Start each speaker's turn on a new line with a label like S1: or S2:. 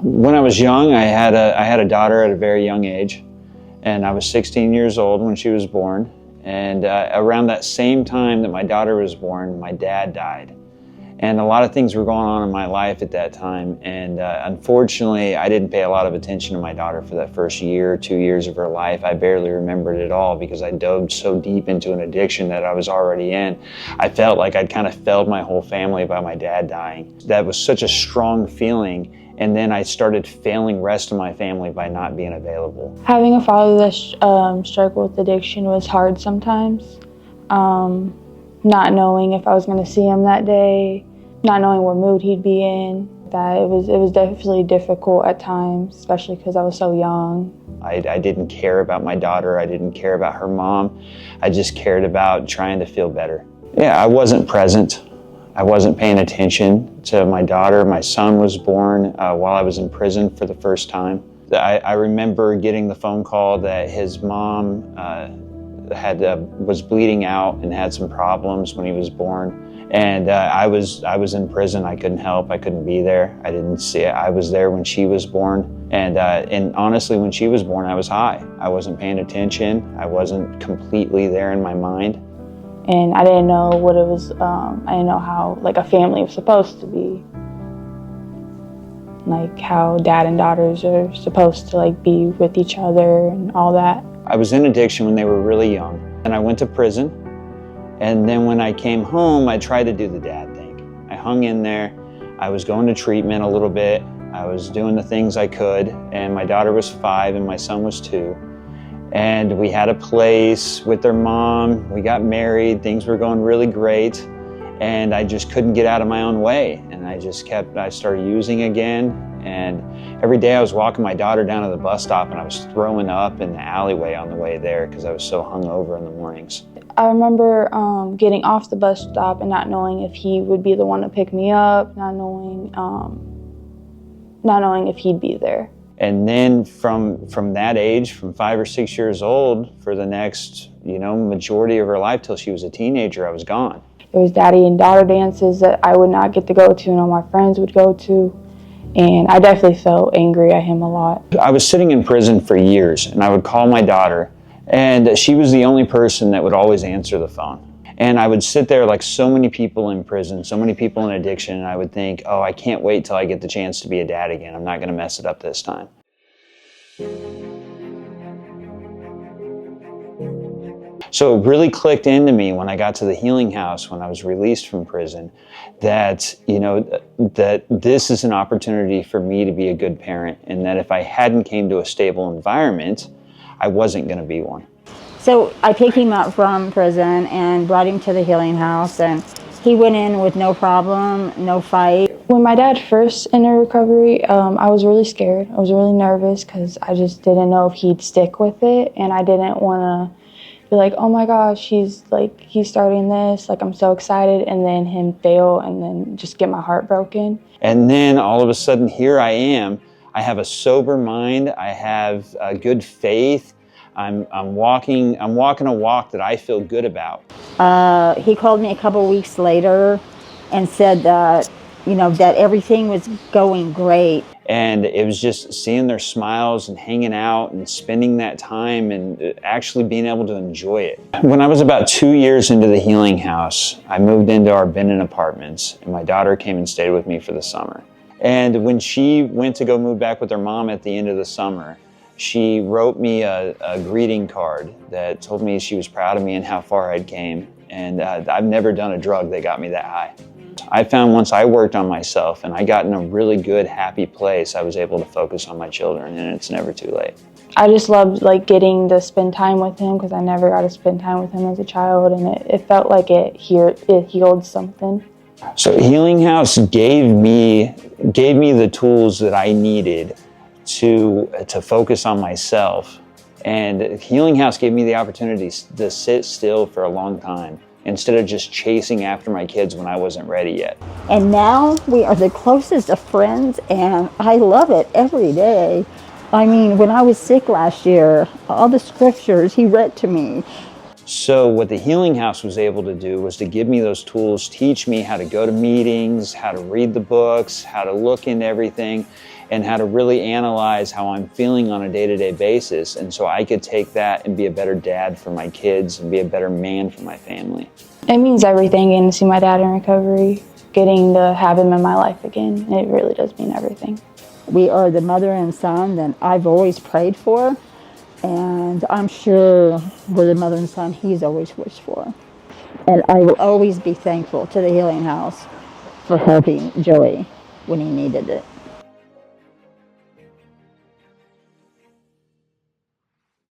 S1: When I was young, I had a daughter at a very young age, and I was 16 years old when she was born. And around that same time that my daughter was born, my dad died. And a lot of things were going on in my life at that time. And unfortunately, I didn't pay a lot of attention to my daughter for that first year, 2 years of her life. I barely remembered it all because I dove so deep into an addiction that I was already in. I felt like I'd kind of failed my whole family by my dad dying. That was such a strong feeling. And then I started failing the rest of my family by not being available.
S2: Having a father that struggled with addiction was hard sometimes. Not knowing if I was going to see him that day, not knowing what mood he'd be in. That it was definitely difficult at times, especially because I was so young.
S1: I didn't care about my daughter. I didn't care about her mom. I just cared about trying to feel better. Yeah, I wasn't present. I wasn't paying attention to my daughter. My son was born while I was in prison for the first time. I remember getting the phone call that his mom was bleeding out and had some problems when he was born. And I was in prison. I couldn't help. I couldn't be there. I didn't see it. I was there when she was born. And honestly, when she was born, I was high. I wasn't paying attention. I wasn't completely there in my mind.
S2: And I didn't know what it was, I didn't know how like a family was supposed to be. Like how dad and daughters are supposed to like be with each other and all that.
S1: I was in addiction when they were really young, and I went to prison. And then when I came home, I tried to do the dad thing. I hung in there. I was going to treatment a little bit. I was doing the things I could, and my daughter was 5 and my son was 2. And we had a place with their mom. We got married. Things were going really great. And I just couldn't get out of my own way. And I started using again. And every day I was walking my daughter down to the bus stop and I was throwing up in the alleyway on the way there because I was so hungover in the mornings.
S2: I remember getting off the bus stop and not knowing if he would be the one to pick me up, not knowing if he'd be there.
S1: And then from that age, from 5 or 6 years old, for the next, majority of her life till she was a teenager, I was gone.
S2: There was daddy and daughter dances that I would not get to go to and all my friends would go to. And I definitely felt angry at him a lot.
S1: I was sitting in prison for years and I would call my daughter and she was the only person that would always answer the phone. And I would sit there like so many people in prison, so many people in addiction, and I would think, oh, I can't wait till I get the chance to be a dad again. I'm not going to mess it up this time. So it really clicked into me when I got to the healing house, when I was released from prison, that, that this is an opportunity for me to be a good parent, and that if I hadn't came to a stable environment, I wasn't going to be one.
S3: So I picked him up from prison and brought him to the healing house, and he went in with no problem, no fight.
S2: When my dad first entered recovery, I was really scared. I was really nervous because I just didn't know if he'd stick with it, and I didn't want to be like, oh my gosh, he's starting this, like I'm so excited, and then him fail and then just get my heart broken.
S1: And then all of a sudden here I am. I have a sober mind. I have good faith. I'm walking a walk that I feel good about.
S3: He called me a couple weeks later and said that, that everything was going great.
S1: And it was just seeing their smiles and hanging out and spending that time and actually being able to enjoy it. When I was about 2 years into the healing house, I moved into our Benton apartments and my daughter came and stayed with me for the summer. And when she went to go move back with her mom at the end of the summer, she wrote me a greeting card that told me she was proud of me and how far I'd came. And I've never done a drug that got me that high. I found once I worked on myself and I got in a really good, happy place, I was able to focus on my children, and it's never too late.
S2: I just loved getting to spend time with him because I never got to spend time with him as a child, and it felt like it healed something.
S1: So Healing House gave me the tools that I needed to focus on myself, and Healing House gave me the opportunity to sit still for a long time instead of just chasing after my kids when I wasn't ready yet.
S3: And now we are the closest of friends, and I love it every day. I mean, when I was sick last year, all the scriptures he read to me.
S1: So what the Healing House was able to do was to give me those tools, teach me how to go to meetings, how to read the books, how to look into everything. and how to really analyze how I'm feeling on a day-to-day basis. And so I could take that and be a better dad for my kids and be a better man for my family.
S2: It means everything getting to see my dad in recovery, getting to have him in my life again. It really does mean everything.
S3: We are the mother and son that I've always prayed for, and I'm sure we're the mother and son he's always wished for. And I will always be thankful to the Healing House for helping Joey when he needed it.